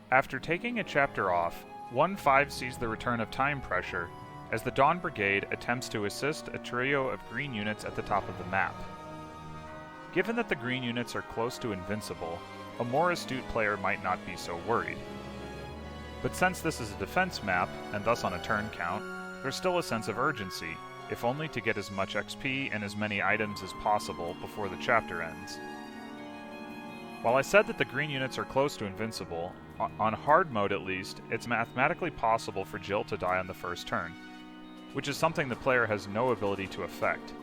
After taking a chapter off, 1.5 sees the return of Time Pressure as the Dawn Brigade attempts to assist a trio of green units at the top of the map. Given that the green units are close to invincible, a more astute player might not be so worried. But since this is a defense map, and thus on a turn count, there's still a sense of urgency, if only to get as much XP and as many items as possible before the chapter ends. While I said that the green units are close to invincible, on hard mode at least, it's mathematically possible for Jill to die on the first turn, which is something the player has no ability to affect.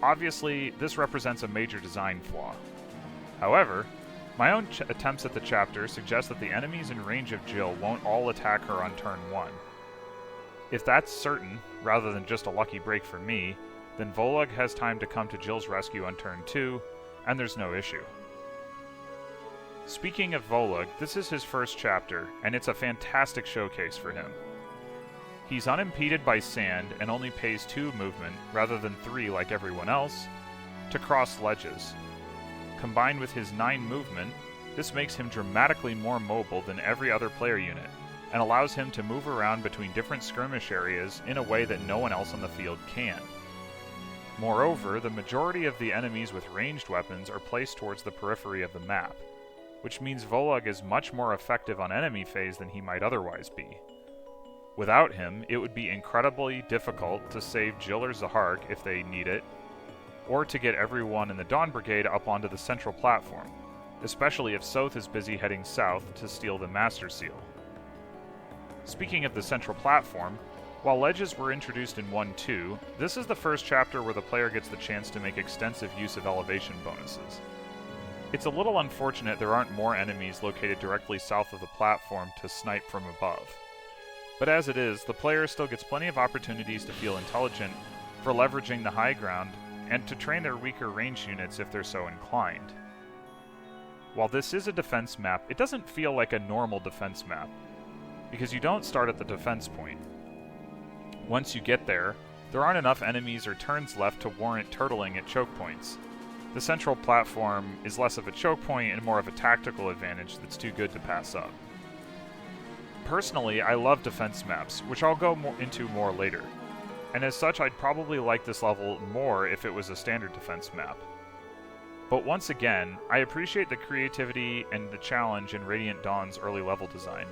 Obviously, this represents a major design flaw. However, my own attempts at the chapter suggest that the enemies in range of Jill won't all attack her on turn 1. If that's certain, rather than just a lucky break for me, then Volug has time to come to Jill's rescue on turn 2, and there's no issue. Speaking of Volug, this is his first chapter, and it's a fantastic showcase for him. He's unimpeded by sand and only pays 2 movement, rather than 3 like everyone else, to cross ledges. Combined with his 9 movement, this makes him dramatically more mobile than every other player unit, and allows him to move around between different skirmish areas in a way that no one else on the field can. Moreover, the majority of the enemies with ranged weapons are placed towards the periphery of the map, which means Volug is much more effective on enemy phase than he might otherwise be. Without him, it would be incredibly difficult to save Jill or Zahark if they need it, or to get everyone in the Dawn Brigade up onto the central platform, especially if Soth is busy heading south to steal the Master Seal. Speaking of the central platform, while ledges were introduced in 1.2, this is the first chapter where the player gets the chance to make extensive use of elevation bonuses. It's a little unfortunate there aren't more enemies located directly south of the platform to snipe from above. But as it is, the player still gets plenty of opportunities to feel intelligent for leveraging the high ground and to train their weaker range units if they're so inclined. While this is a defense map, it doesn't feel like a normal defense map, because you don't start at the defense point. Once you get there, there aren't enough enemies or turns left to warrant turtling at choke points. The central platform is less of a choke point and more of a tactical advantage that's too good to pass up. Personally, I love defense maps, which I'll go into more later, and as such I'd probably like this level more if it was a standard defense map. But once again, I appreciate the creativity and the challenge in Radiant Dawn's early level design,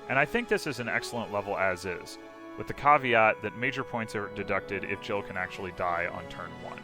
and I think this is an excellent level as is, with the caveat that major points are deducted if Jill can actually die on turn 1.